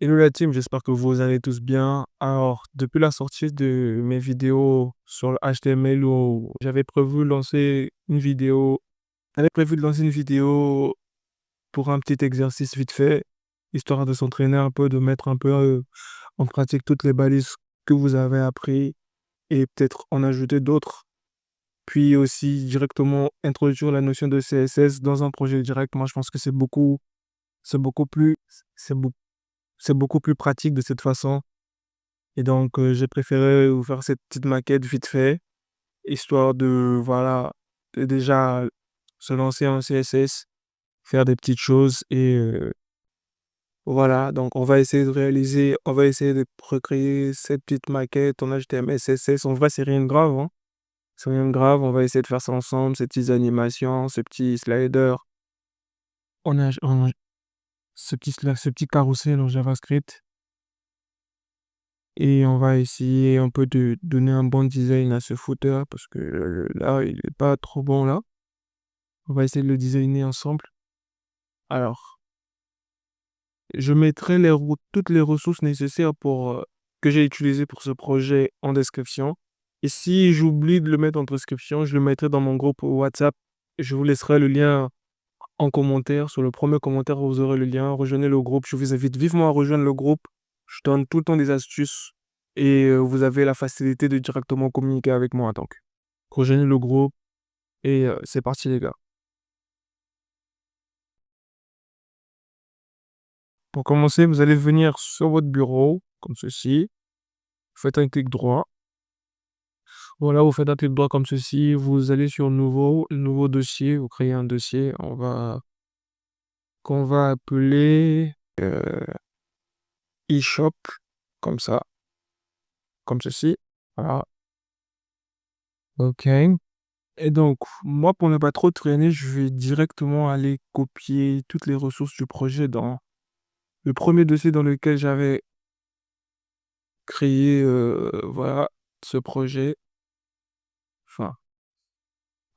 Hello la team, j'espère que vous allez tous bien. Alors, depuis la sortie de mes vidéos sur le HTML où j'avais prévu de lancer une vidéo pour un petit exercice vite fait, histoire de s'entraîner un peu, de mettre un peu en pratique toutes les balises que vous avez appris et peut-être en ajouter d'autres. Puis aussi directement introduire la notion de CSS dans un projet direct. Moi, je pense que c'est beaucoup plus, c'est beau- c'est beaucoup plus pratique de cette façon. Et donc, j'ai préféré vous faire cette petite maquette vite fait, histoire de, voilà, de déjà se lancer en CSS, faire des petites choses et voilà. Donc, on va essayer de recréer cette petite maquette en HTML, CSS. En vrai, c'est rien de grave, hein. C'est rien de grave. On va essayer de faire ça ensemble, ces petites animations, ce petit slider, on a, on- ce petit carrousel en JavaScript. Et on va essayer un peu de donner un bon design à ce footer parce que là, il est pas trop bon là. On va essayer de le designer ensemble. Alors, je mettrai toutes les ressources nécessaires que j'ai utilisées pour ce projet en description. Et si j'oublie de le mettre en description, je le mettrai dans mon groupe WhatsApp. Je vous laisserai le lien en commentaire. Sur le premier commentaire, vous aurez le lien. Rejoignez le groupe. Je vous invite vivement à rejoindre le groupe. Je donne tout le temps des astuces et vous avez la facilité de directement communiquer avec moi. Donc, rejoignez le groupe et c'est parti les gars. Pour commencer, vous allez venir sur votre bureau, comme ceci. Vous faites un clic droit. Voilà, vous faites un clic droit comme ceci. Vous allez sur nouveau dossier. Vous créez un dossier. Qu'on va appeler eShop, comme ça, comme ceci. Voilà. OK. Et donc, moi, pour ne pas trop traîner, je vais directement aller copier toutes les ressources du projet dans le premier dossier dans lequel j'avais créé, voilà, ce projet. Enfin,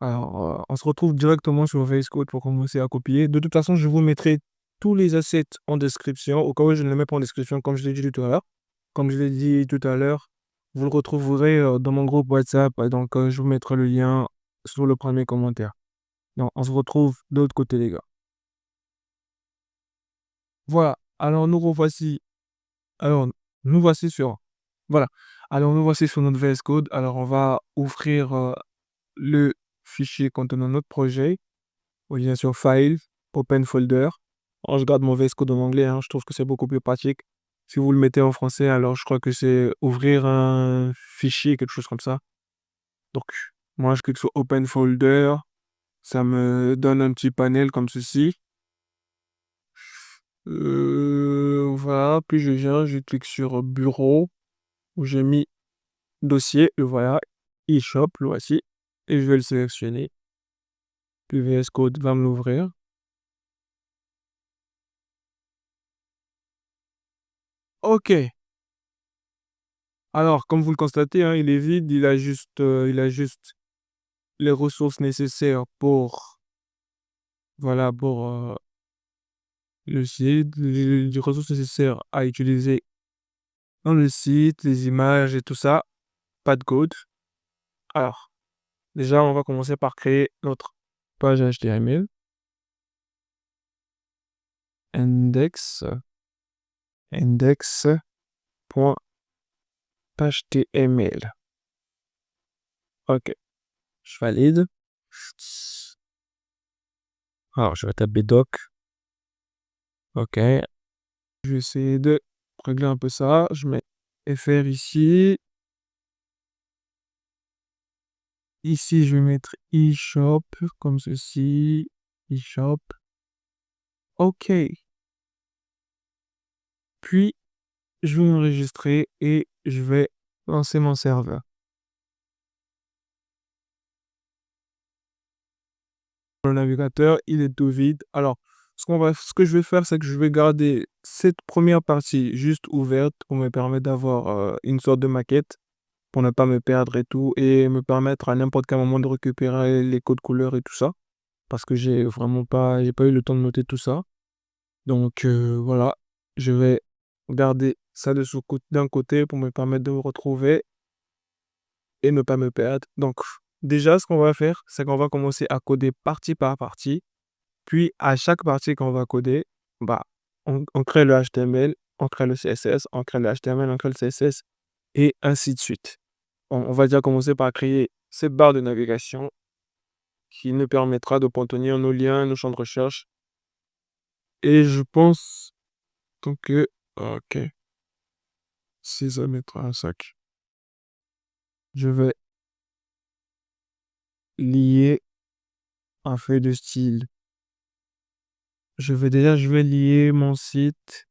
alors, on se retrouve directement sur VS Code pour commencer à copier. De toute façon, je vous mettrai tous les assets en description. Au cas où je ne les mets pas en description, comme je l'ai dit tout à l'heure. Comme je l'ai dit tout à l'heure, vous le retrouverez dans mon groupe WhatsApp. Et donc, je vous mettrai le lien sur le premier commentaire. Donc, on se retrouve de l'autre côté, les gars. Voilà. Alors, nous voici sur, voilà. Alors, nous voici sur notre VS Code. Alors, on va ouvrir le fichier contenant notre projet. On vient sur File, Open Folder. Alors, je garde mon VS Code en anglais, hein. Je trouve que c'est beaucoup plus pratique. Si vous le mettez en français, alors je crois que c'est ouvrir un fichier, quelque chose comme ça. Donc, moi, je clique sur Open Folder. Ça me donne un petit panel comme ceci. Voilà, puis je clique sur Bureau, où j'ai mis Dossier, et voilà, eShop, le voici. Et je vais le sélectionner. Puis VS Code va me l'ouvrir. OK. Alors, comme vous le constatez, hein, il est vide, il a juste les ressources nécessaires pour, voilà, pour le site, les ressources nécessaires à utiliser dans le site, les images et tout ça. Pas de code. Alors, déjà, on va commencer par créer notre page HTML. Index, index.html. OK, je valide. Alors, je vais taper doc. OK. Je vais essayer de régler un peu ça. Je mets FR ici. Ici, je vais mettre eShop comme ceci. eShop. OK. Puis, je vais m'enregistrer et je vais lancer mon serveur. Le navigateur, il est tout vide. Alors, ce que je vais faire, c'est que je vais garder cette première partie juste ouverte pour me permettre d'avoir une sorte de maquette pour ne pas me perdre et tout et me permettre à n'importe quel moment de récupérer les codes couleurs et tout ça parce que j'ai pas eu le temps de noter tout ça. Donc voilà, je vais garder ça de d'un côté pour me permettre de me retrouver et ne pas me perdre. Donc, déjà, ce qu'on va faire, c'est qu'on va commencer à coder partie par partie. Puis, à chaque partie qu'on va coder, bah, on crée le HTML, on crée le CSS, on crée le HTML, on crée le CSS, et ainsi de suite. On va déjà commencer par créer cette barre de navigation qui nous permettra de contenir nos liens, nos champs de recherche. Et je pense donc que, ok, 6 à 5. Je vais lier un feuille de style. Je vais lier mon site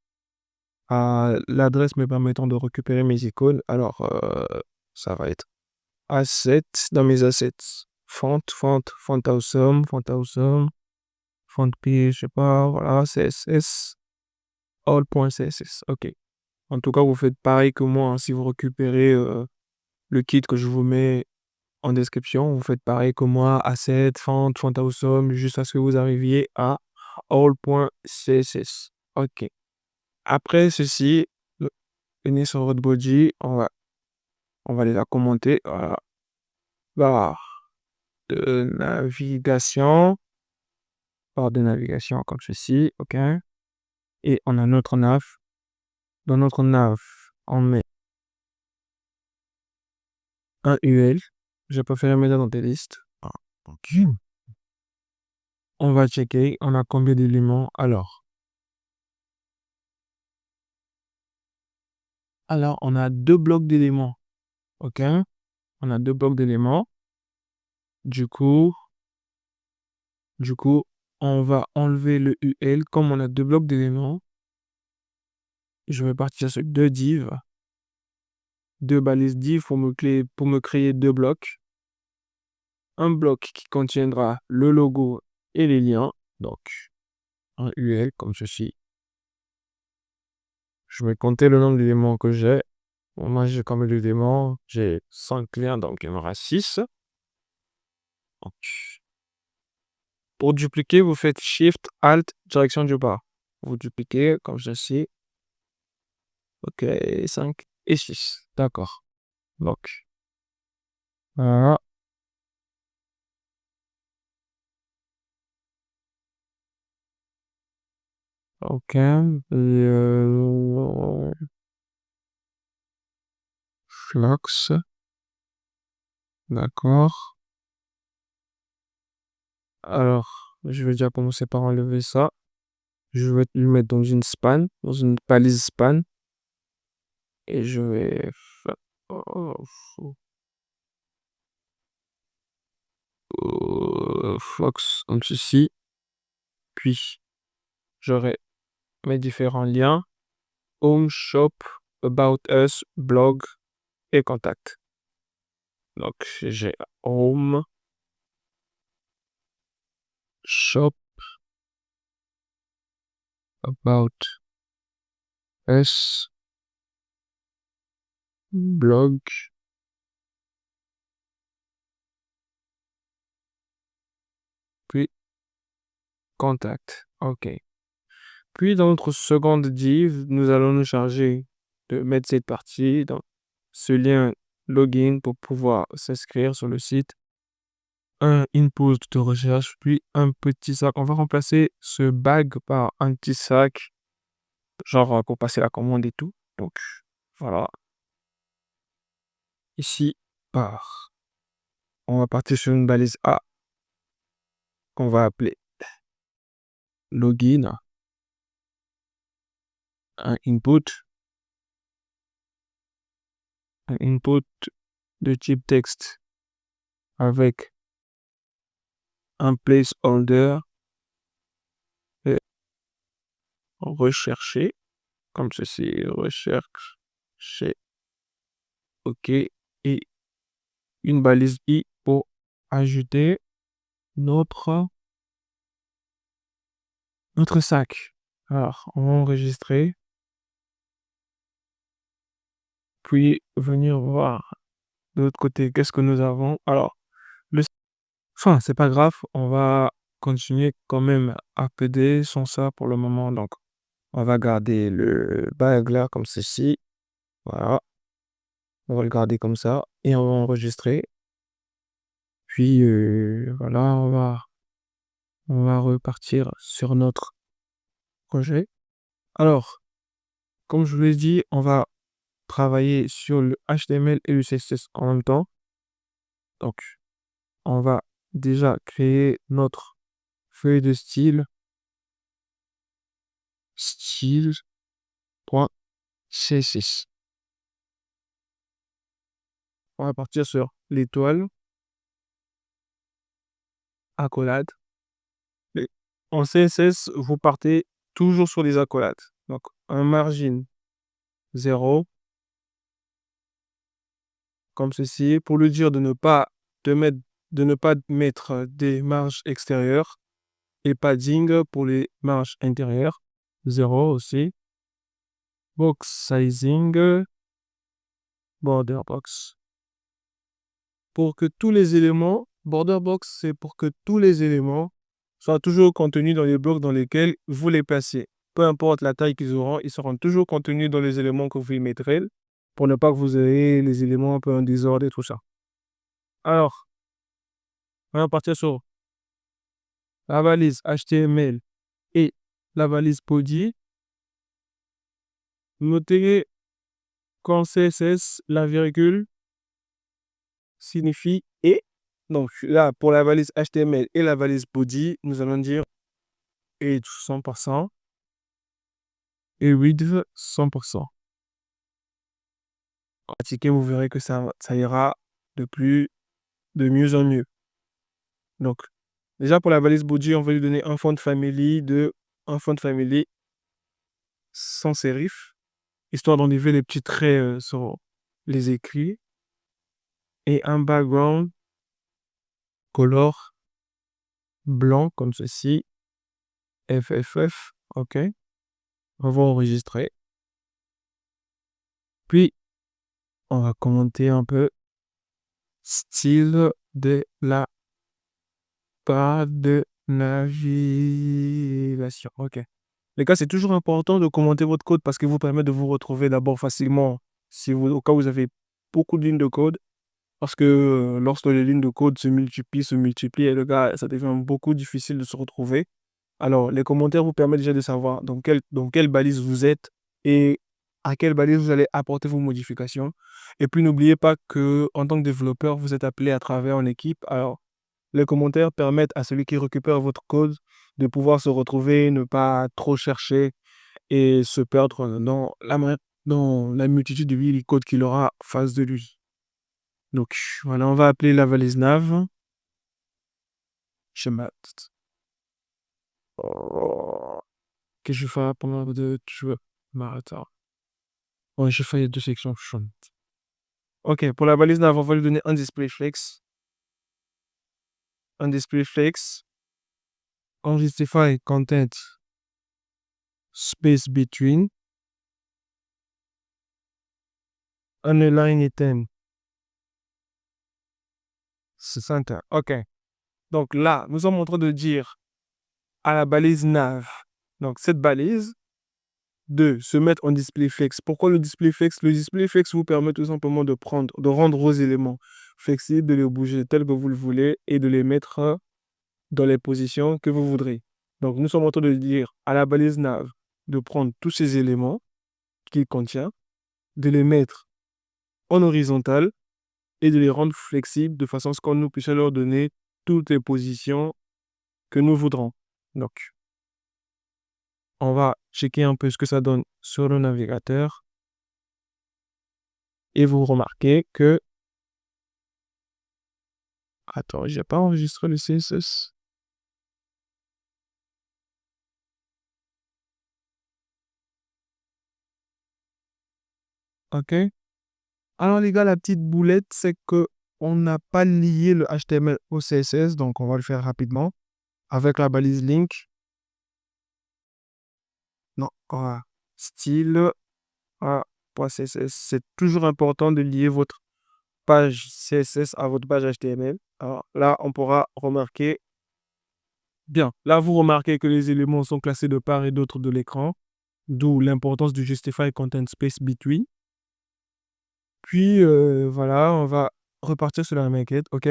à l'adresse me permettant de récupérer mes icônes. Alors, ça va être assets dans mes assets. Font awesome, font page, je sais pas, voilà, CSS, all.css. Ok. En tout cas, vous faites pareil que moi, hein. Si vous récupérez le kit que je vous mets en description, vous faites pareil que moi, asset, font awesome, jusqu'à ce que vous arriviez à all.css. Ok. Après ceci, venez sur votre body, on va déjà commenter. Voilà. Barre de navigation. Barre de navigation comme ceci. OK. Et on a notre nav. Dans notre nav, on met un UL. J'ai préféré mettre dans des listes. Ah, OK. On va checker. On a combien d'éléments? Alors, on a deux blocs d'éléments. OK. On a deux blocs d'éléments. Du coup, on va enlever le UL. Comme on a deux blocs d'éléments, je vais partir sur deux divs. Deux balises div pour me créer deux blocs. Un bloc qui contiendra le logo et les liens. Donc, un UL comme ceci. Je vais compter le nombre d'éléments que j'ai. Bon, moi, j'ai combien d'éléments? J'ai 5 liens, donc il y en aura 6. Donc, pour dupliquer, vous faites Shift, Alt, direction du bas. Vous dupliquez comme ceci. OK, 5 et 6. D'accord. Donc, voilà. OK. Flux. D'accord. Alors, je vais déjà commencer par enlever ça. Je vais le mettre dans une span, dans une balise span. Et je vais faire Fox comme ceci. Puis, j'aurai mes différents liens. Home, Shop, About Us, Blog et Contact. Donc, j'ai Home, Shop, About Us, Blog, puis Contact. OK. Puis, dans notre seconde div, nous allons nous charger de mettre cette partie dans ce lien login pour pouvoir s'inscrire sur le site. Un input de recherche, puis un petit sac. On va remplacer ce bag par un petit sac, genre pour passer la commande et tout. Donc, voilà. Ici, on va partir sur une balise A qu'on va appeler login, un input de type texte avec un placeholder et rechercher, comme ceci, recherche, OK, et une balise I pour ajouter notre sac. Alors, on va enregistrer, puis venir voir de l'autre côté qu'est-ce que nous avons. Alors, le enfin, c'est pas grave, on va continuer quand même à coder sans ça pour le moment. Donc, On va garder le là comme ceci. Voilà. On va le garder comme ça et on va enregistrer. Puis voilà, on va repartir sur notre projet. Alors, comme je vous l'ai dit, on va travailler sur le HTML et le CSS en même temps. Donc, on va déjà créer notre feuille de style.css. On va partir sur l'étoile, accolade. Et en CSS, vous partez toujours sur les accolades. Donc, un margin 0, comme ceci, pour lui dire de ne pas mettre des marges extérieures et padding pour les marges intérieures. 0 aussi. Box sizing, border box. Border box, c'est pour que tous les éléments soient toujours contenus dans les blocs dans lesquels vous les placez. Peu importe la taille qu'ils auront, ils seront toujours contenus dans les éléments que vous y mettrez pour ne pas que vous ayez les éléments un peu en désordre et tout ça. Alors, on va partir sur la valise HTML et la valise body. Notez qu'en CSS, la virgule signifie et. Donc là, pour la valise HTML et la valise body, nous allons dire et 100% et width 100%. Pratiquez, vous verrez que ça ira de mieux en mieux. Donc, déjà pour la valise body, on va lui donner un font family sans serif, histoire d'enlever les petits traits sur les écrits. Et un background color blanc comme ceci. FFF, ok. On va enregistrer. Puis, on va commenter un peu style de la barre de navigation. Ok. Les gars, c'est toujours important de commenter votre code parce qu'il vous permet de vous retrouver d'abord facilement au cas où vous avez beaucoup de lignes de code. Parce que lorsque les lignes de code se multiplient, et le gars, ça devient beaucoup difficile de se retrouver. Alors, les commentaires vous permettent déjà de savoir dans quelle balise vous êtes et à quelle balise vous allez apporter vos modifications. Et puis, n'oubliez pas que en tant que développeur, vous êtes appelé à travailler en équipe. Alors, les commentaires permettent à celui qui récupère votre code de pouvoir se retrouver, ne pas trop chercher et se perdre dans la multitude de codes qu'il aura face de lui. Donc, voilà, on va appeler la valise nav. Schéma. Que je fais pendant de jouer marathon. Ouais, je fais 2 sections chiantes. Ok, pour la balise nav, on va lui donner un display flex. Un display flex. On justify content space between. Un line item. C'est center. Ok. Donc là, nous sommes en train de dire à la balise nav, donc cette balise, de se mettre en display flex. Pourquoi le display flex? Le display flex vous permet tout simplement de rendre vos éléments flexibles, de les bouger tel que vous le voulez et de les mettre dans les positions que vous voudrez. Donc, nous sommes en train de dire à la balise nav de prendre tous ces éléments qu'il contient, de les mettre en horizontal et de les rendre flexibles de façon à ce que nous puissions leur donner toutes les positions que nous voudrons. Donc, on va checker un peu ce que ça donne sur le navigateur. Et vous remarquez que... Attends, j'ai pas enregistré le CSS. Ok. Alors les gars, la petite boulette, c'est que on n'a pas lié le HTML au CSS, donc on va le faire rapidement avec la balise link. Non, style .css. C'est toujours important de lier votre page CSS à votre page HTML. Alors là, on pourra remarquer bien. Là, vous remarquez que les éléments sont classés de part et d'autre de l'écran. d'où l'importance du Justify Content Space Between. Puis, voilà, on va repartir sur la maquette, OK.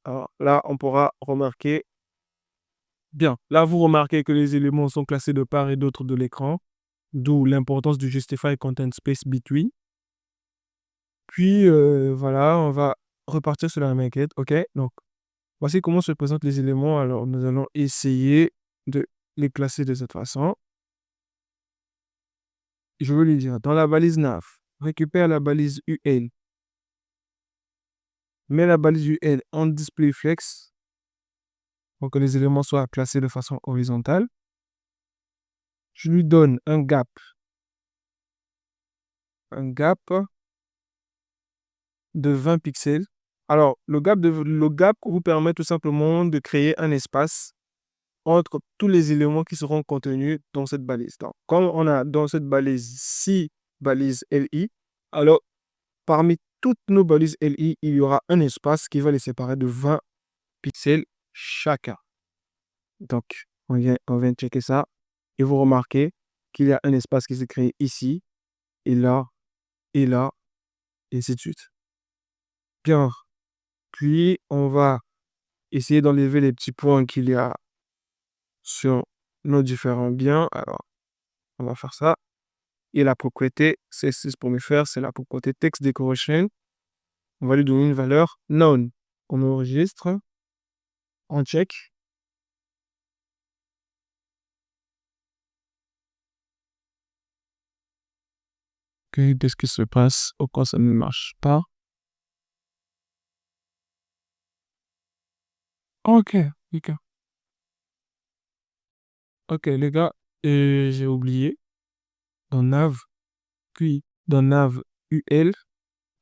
Alors là, on pourra remarquer bien. Là, vous remarquez que les éléments sont classés de part et d'autre de l'écran, d'où l'importance du Justify Content Space Between. Puis, voilà, on va repartir sur la maquette, OK. Donc, voici comment se présentent les éléments. Alors, nous allons essayer de les classer de cette façon. Je veux lui dire, dans la balise nav, récupère la balise UL. Mets la balise UL en display flex pour que les éléments soient classés de façon horizontale. Je lui donne un gap de 20 pixels. Alors, le gap vous permet tout simplement de créer un espace entre tous les éléments qui seront contenus dans cette balise. Donc, comme on a dans cette balise 6 balises LI, alors parmi toutes nos balises LI, il y aura un espace qui va les séparer de 20 pixels chacun. Donc, on vient checker ça et vous remarquez qu'il y a un espace qui s'est créé ici et là, et ainsi de suite. Bien. Puis, on va essayer d'enlever les petits points qu'il y a sur nos différents biens. Alors, on va faire ça. Et la propriété C6 pour me faire, c'est la propriété text decoration. On va lui donner une valeur none. On enregistre, on check. Qu'est-ce qui se passe? Pourquoi ça ne marche pas? Ok, ok. Ok, les gars, j'ai oublié. Dans nav, puis dans nav UL,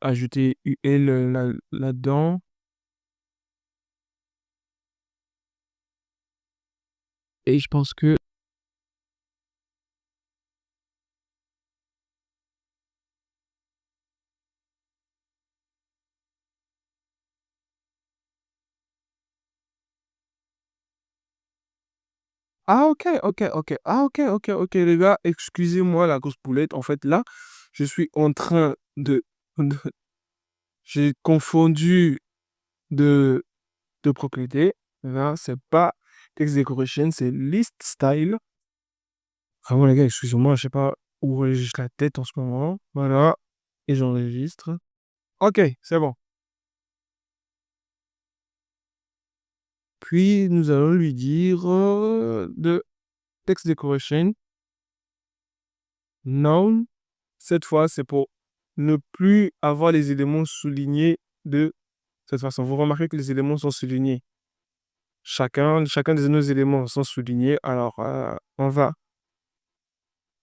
ajouter UL là-dedans. Et je pense que... Ah, ok, ok, ok. Ah, ok, ok, ok, les gars, excusez-moi la grosse poulette. En fait, là, je suis en train de- j'ai confondu de, de propriété. Là, c'est pas text decoration, c'est list style. Ah bon, les gars, excusez-moi, je sais pas où j'ai la tête en ce moment. Voilà. Et j'enregistre. Ok, c'est bon. Puis, nous allons lui dire de text decoration. Noun. Cette fois, c'est pour ne plus avoir les éléments soulignés de cette façon. Vous remarquez que les éléments sont soulignés. Chacun de nos éléments sont soulignés. Alors, on va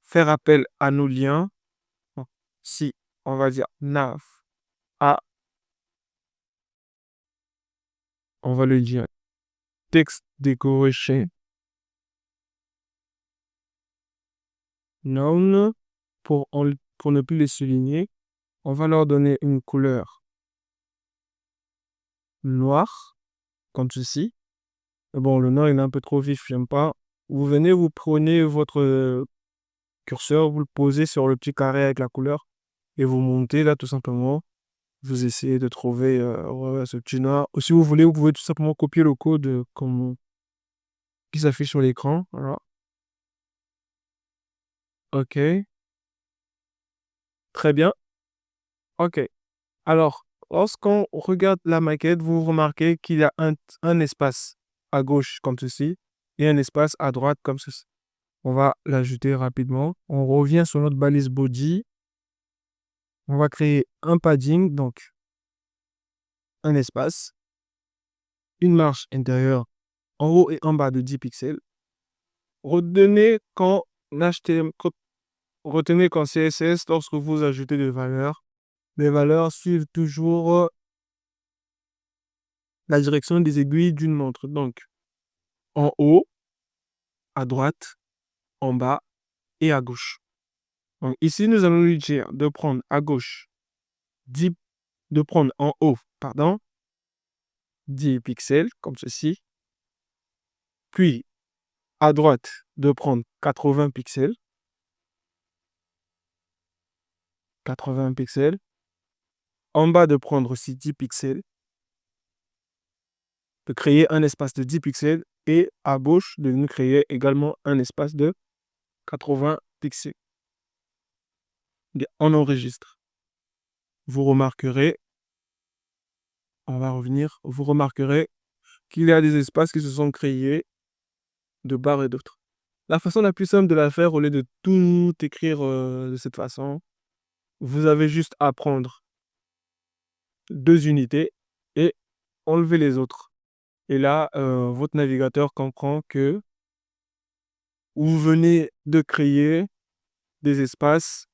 faire appel à nos liens. Bon, si on va dire nav a, on va le dire text decoration noun pour ne plus les souligner. On va leur donner une couleur noire, comme ceci. Bon, le noir il est un peu trop vif, j'aime pas. Vous venez, vous prenez votre curseur, vous le posez sur le petit carré avec la couleur et vous montez là tout simplement. Vous essayez de trouver ouais, ce petit noir. Ou si vous voulez, vous pouvez tout simplement copier le code qui s'affiche sur l'écran. Voilà. OK. Très bien. OK. Alors, lorsqu'on regarde la maquette, vous remarquez qu'il y a un espace à gauche comme ceci et un espace à droite comme ceci. On va l'ajouter rapidement. On revient sur notre balise body. On va créer un padding, donc un espace, une marge intérieure en haut et en bas de 10 pixels. Retenez qu'en retenez qu'en CSS, lorsque vous ajoutez des valeurs, les valeurs suivent toujours la direction des aiguilles d'une montre. Donc, en haut, à droite, en bas et à gauche. Donc, ici, nous allons lui dire de prendre à gauche 10, de prendre en haut, pardon, 10 pixels, comme ceci. Puis, à droite, de prendre 80 pixels. 80 pixels. En bas, de prendre aussi 10 pixels, de créer un espace de 10 pixels et à gauche, de nous créer également un espace de 80 pixels. Bien, on enregistre. Vous remarquerez, on va revenir, vous remarquerez qu'il y a des espaces qui se sont créés de part et d'autre. La façon la plus simple de la faire, au lieu de tout écrire de cette façon, vous avez juste à prendre 2 unités et enlever les autres. Et là, votre navigateur comprend que vous venez de créer des espaces